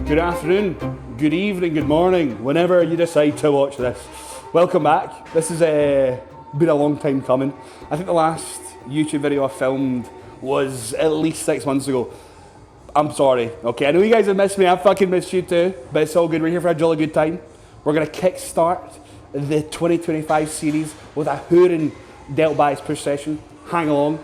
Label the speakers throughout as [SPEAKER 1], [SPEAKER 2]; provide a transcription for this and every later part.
[SPEAKER 1] Good afternoon, good evening, good morning, whenever you decide to watch this. Welcome back. This has been a long time coming. I think the last YouTube video I filmed was at least 6 months ago. I'm sorry, okay? I know you guys have missed me, I've fucking missed you too, but it's all good. We're here for a jolly good time. We're gonna kickstart the 2025 series with a hooring delt bias push session. Hang along,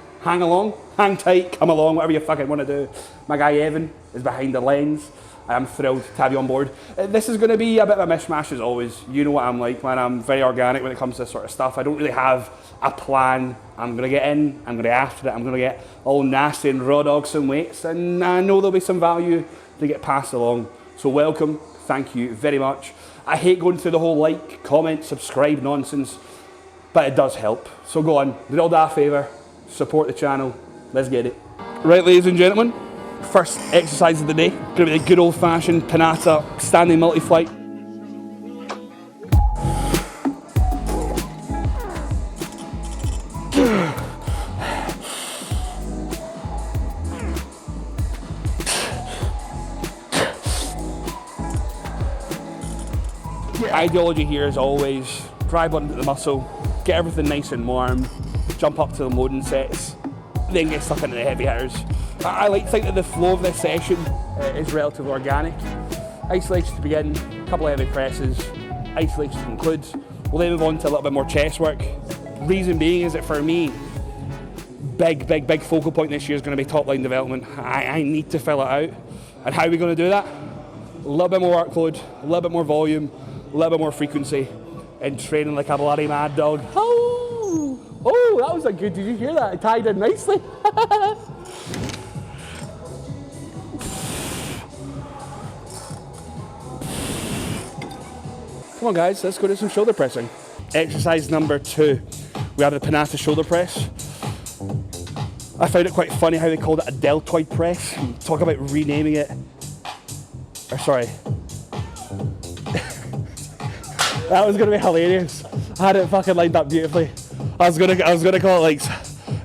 [SPEAKER 1] hang tight, come along, whatever you fucking want to do. My guy Evan is behind the lens. I'm thrilled to have you on board. This is going to be a bit of a mishmash as always. You know what I'm like, man. I'm very organic when it comes to this sort of stuff. I don't really have a plan. I'm going to get in, I'm going to get after it, I'm going to get all nasty and raw dog some weights, and I know there'll be some value to get passed along. So welcome, thank you very much. I hate going through the whole like, comment, subscribe nonsense, but it does help. So go on, do all that a favour, support the channel, let's get it. Right, ladies and gentlemen, first exercise of the day, gonna be the good old fashioned Panata standing multi-flight. The ideology here is always drive onto the muscle, get everything nice and warm, jump up to the loading sets, then get stuck into the heavy hitters. I like to think that the flow of this session is relatively organic. Isolation to begin, a couple of heavy presses, isolation to conclude. We'll then move on to a little bit more chest work. Reason being is that for me, big focal point this year is going to be top line development. I need to fill it out. And how are we going to do that? A little bit more workload, a little bit more volume, a little bit more frequency, and training like a bloody mad dog. Oh, that was a good, did you hear that? It tied in nicely. Come on guys, let's go do some shoulder pressing. Exercise number 2, we have the Panata shoulder press. I found it quite funny how they called it a deltoid press. Talk about renaming it. Or sorry. That was gonna be hilarious. I had it fucking lined up beautifully. I was gonna call it like,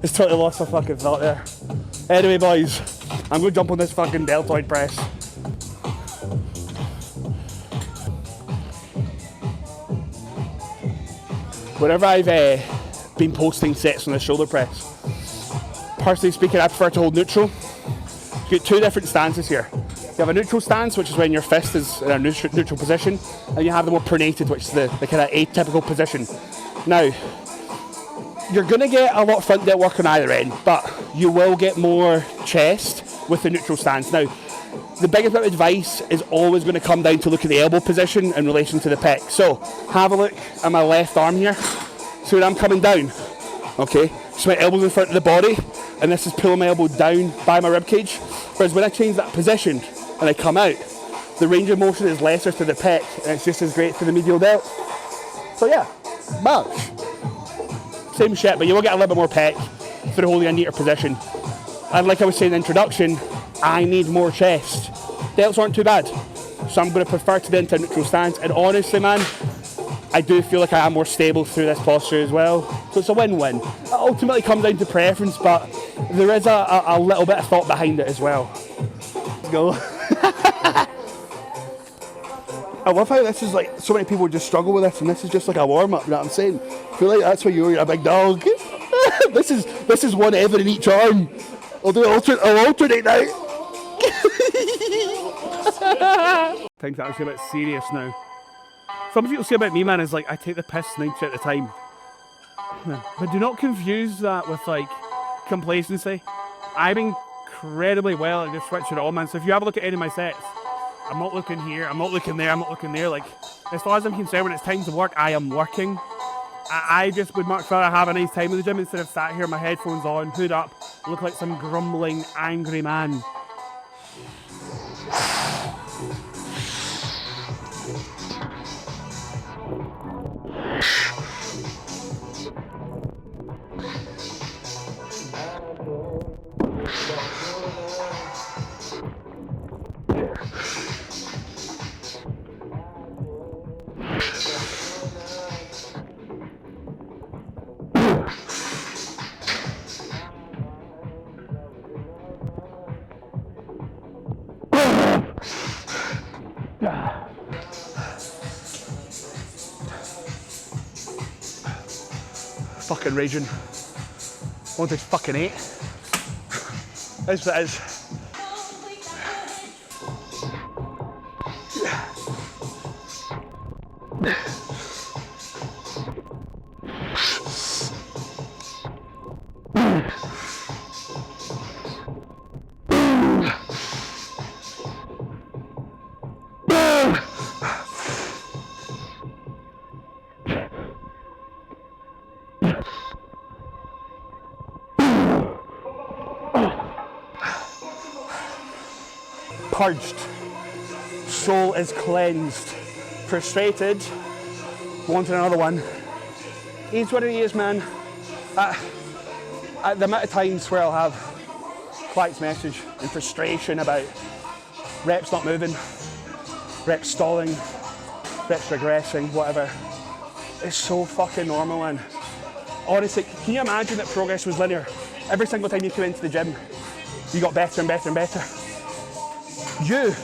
[SPEAKER 1] it's totally lost my fucking thought there. Anyway boys, I'm gonna jump on this fucking deltoid press. Whenever I've been posting sets on the shoulder press, personally speaking, I prefer to hold neutral. You get 2 different stances here. You have a neutral stance, which is when your fist is in a neutral position, and you have the more pronated, which is the kind of atypical position. Now, you're going to get a lot of front delt work on either end, but you will get more chest with the neutral stance. Now, the biggest bit of advice is always going to come down to look at the elbow position in relation to the pec. So, have a look at my left arm here. See where I'm coming down? Okay, so my elbow's in front of the body, and this is pulling my elbow down by my ribcage. Whereas when I change that position and I come out, the range of motion is lesser to the pec, and it's just as great for the medial delt. So yeah, bosh. Same shit, but you will get a little bit more pec through holding a neater position. And like I was saying in the introduction, I need more chest. Delts aren't too bad, so I'm going to prefer to get into a neutral stance. And honestly, man, I do feel like I am more stable through this posture as well. So it's a win-win. It ultimately comes down to preference, but there is a little bit of thought behind it as well. Let's go. I love how this is like, so many people just struggle with this, and this is just like a warm-up, you know what I'm saying? I feel like that's where you're a big dog. This is one Evan in each arm. I'll alternate now. Things actually a bit serious now. Some people say about me, man, is like I take the piss 90% of the time. But do not confuse that with like complacency. I'm incredibly well at just switching it on, man. So if you have a look at any of my sets, I'm not looking here, I'm not looking there, I'm not looking there. Like, as far as I'm concerned, when it's time to work, I am working. I just would much rather have a nice time in the gym instead of sat here, my headphones on, hood up, look like some grumbling, angry man. fucking raging. Wanted fucking 8. That's what it is. Purged. Soul is cleansed. Frustrated. Wanting another one. He's what he is, man. At the amount of times where I'll have client's message and frustration about reps not moving, reps stalling, reps regressing, whatever. It's so fucking normal, man. Honestly, can you imagine that progress was linear? Every single time you came into the gym, you got better and better and better. You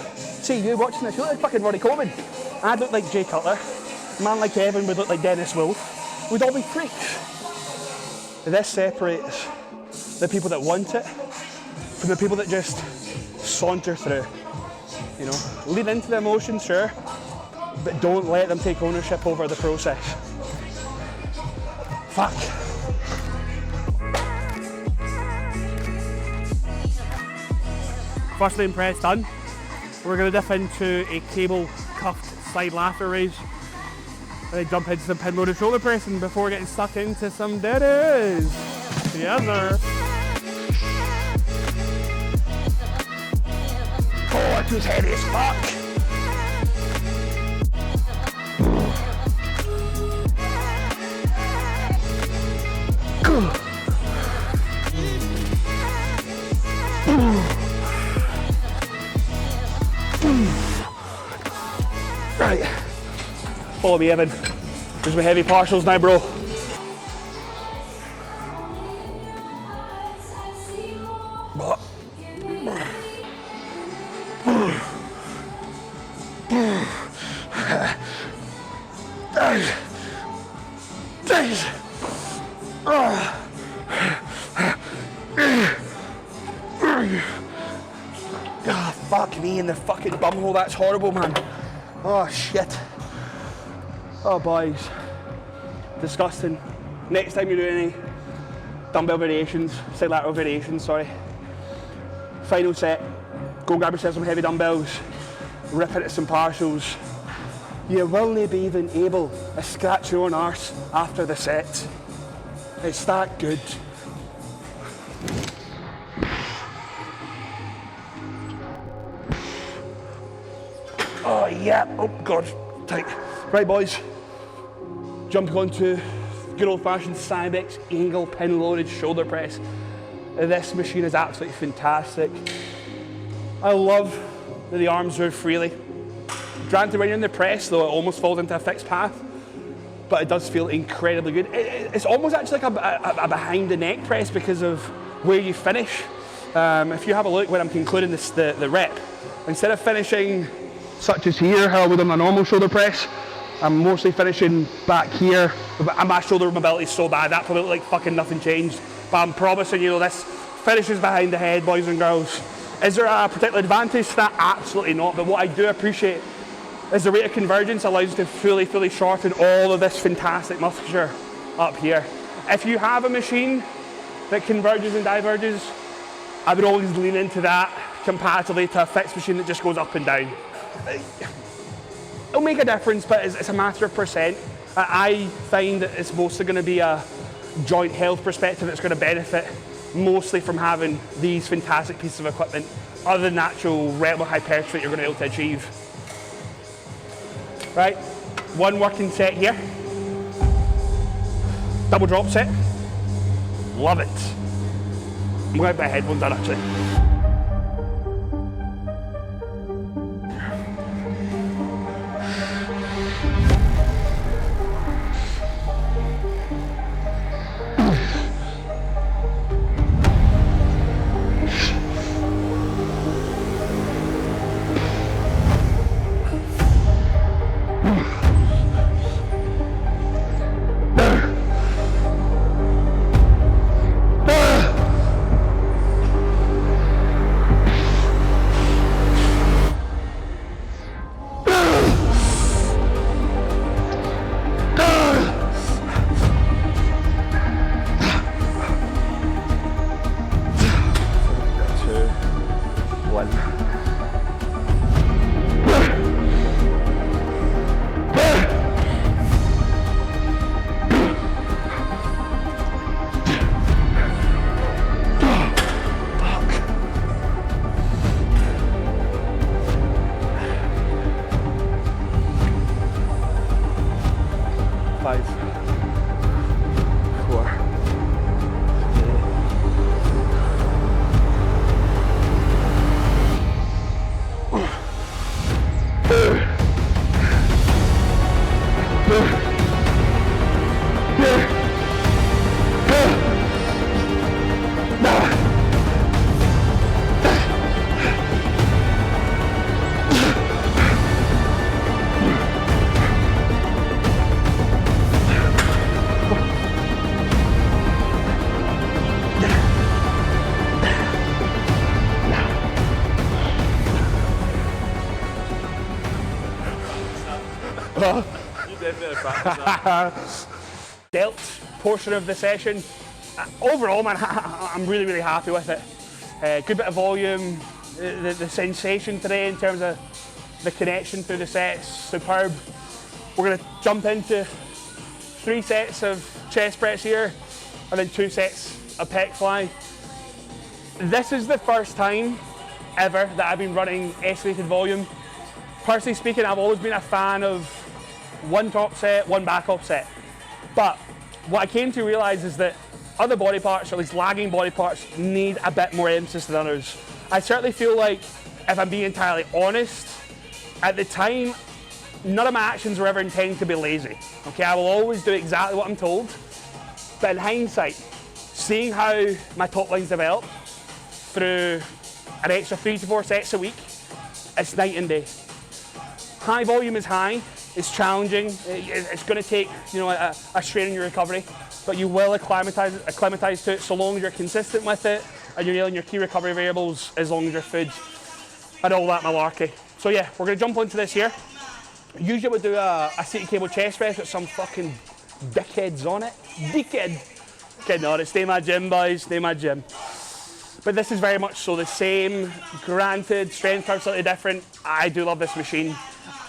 [SPEAKER 1] watching this, you look like fucking Ronnie Coleman. I'd look like Jay Cutler. A man like Evan would look like Dennis Wolf. We'd all be freaks. This separates the people that want it from the people that just saunter through. You know, lean into the emotions, sure, but don't let them take ownership over the process. Fuck. First leg press done. We're going to dip into a cable cuffed side lateral raise. And then jump into some pin loaded shoulder pressing before getting stuck into some deadies. Together. Oh, it was heavy as fuck. Right, follow me, Evan. There's my heavy partials now, bro. Oh, fuck me in the fucking bumhole, that's horrible, man. Oh shit. Oh boys. Disgusting. Next time you do any dumbbell variations, side lateral variations, sorry. Final set, go grab yourself some heavy dumbbells, rip into some partials. You will not be even able to scratch your own arse after the set. It's that good. Oh yeah, oh god, tight. Right boys, jumping onto good old fashioned Cybex angle pin loaded shoulder press. This machine is absolutely fantastic. I love that the arms move freely. Granted, when you're in the press though, it almost falls into a fixed path, but it does feel incredibly good. It's almost actually like a behind the neck press because of where you finish. If you have a look when I'm concluding the rep, instead of finishing such as here, how I would on my normal shoulder press, I'm mostly finishing back here. My shoulder mobility is so bad, that probably looked like fucking nothing changed. But I'm promising you, this finishes behind the head, boys and girls. Is there a particular advantage to that? Absolutely not. But what I do appreciate is the rate of convergence allows you to fully shorten all of this fantastic musculature up here. If you have a machine that converges and diverges, I would always lean into that comparatively to a fixed machine that just goes up and down. It'll make a difference, but it's a matter of percent. I find that it's mostly going to be a joint health perspective that's going to benefit mostly from having these fantastic pieces of equipment, other than the actual relative hypertrophy that you're going to be able to achieve. Right, one working set here. Double drop set. Love it. I'm going to put my headphones on actually.
[SPEAKER 2] You definitely practice that.
[SPEAKER 1] Delts portion of the session. Overall, man, I'm really, really happy with it. Good bit of volume, the sensation today in terms of the connection through the sets, superb. We're going to jump into 3 sets of chest press here, and then 2 sets of pec fly. This is the first time ever that I've been running escalated volume. Personally speaking, I've always been a fan of 1 top set, 1 back up set. But what I came to realise is that other body parts, or at least lagging body parts, need a bit more emphasis than others. I certainly feel like, if I'm being entirely honest, at the time, none of my actions were ever intended to be lazy. Okay, I will always do exactly what I'm told. But in hindsight, seeing how my top line's developed through an extra 3 to 4 sets a week, it's night and day. High volume is high, it's challenging, it's going to take a strain in your recovery, but you will acclimatise to it so long as you're consistent with it and you're nailing your key recovery variables, as long as your food and all that malarkey. So yeah, we're going to jump onto this here. Usually we do a seated cable chest press with some fucking dickheads on it. Dickhead. Kidding on, stay in my gym, boys, stay in my gym. But this is very much so the same. Granted, strength curve's slightly different. I do love this machine.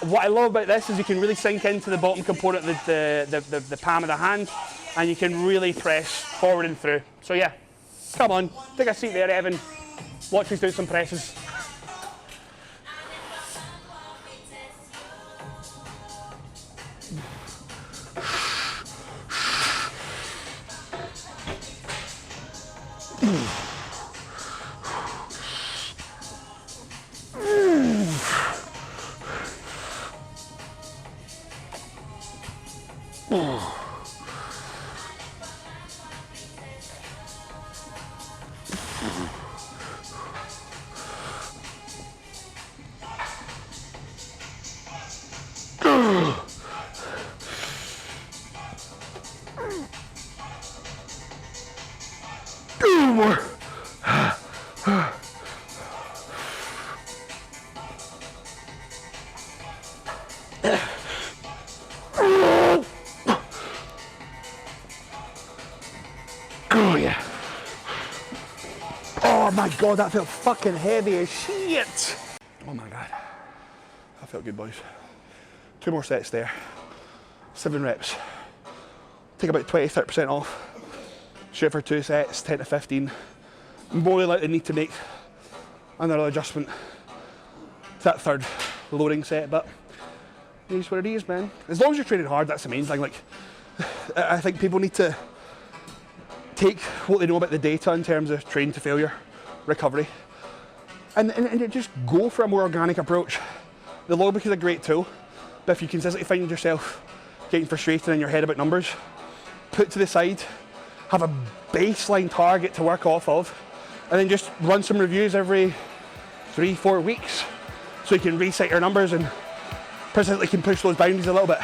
[SPEAKER 1] What I love about this is you can really sink into the bottom component of the palm of the hand, and you can really press forward and through. So yeah, come on, take a seat there, Evan. Watch us do some presses. More. Oh yeah. Oh my god, that felt fucking heavy as shit. Oh my god. That felt good, boys. 2 more sets there. 7 reps. Take about 20-30% off. Shoot for 2 sets, 10 to 15. More than likely need to make another adjustment to that 3rd loading set, but it is what it is, man. As long as you're training hard, that's the main thing. Like, I think people need to take what they know about the data in terms of train to failure recovery and just go for a more organic approach. The logbook is a great tool, but if you consistently find yourself getting frustrated in your head about numbers, put to the side, have a baseline target to work off of, and then just run some reviews every 3-4 weeks so you can reset your numbers and presently can push those boundaries a little bit.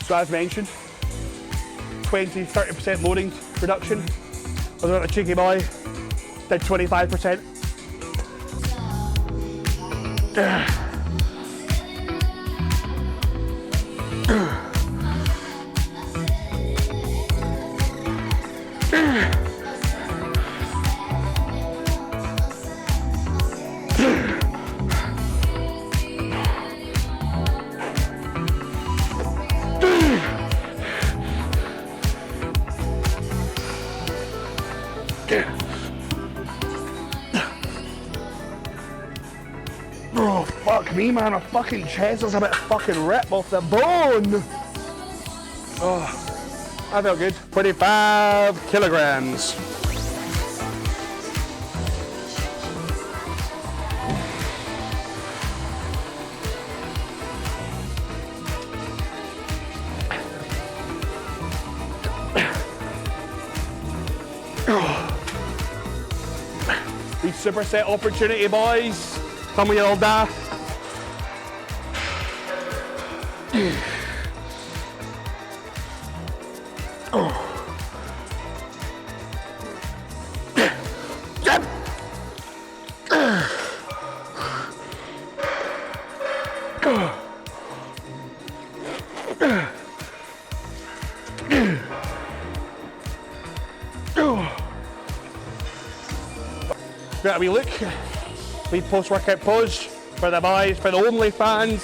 [SPEAKER 1] So as mentioned, 20-30% loading reduction. I was a cheeky boy, did 25%. Oh, fuck me, man. My fucking chest is a bit fucking ripped off the bone. Oh, I felt good. 25 kilograms. The superset opportunity, boys. Come with your old daft.
[SPEAKER 3] give it a wee look. Wee post-workout pose for the boys, for the only fans.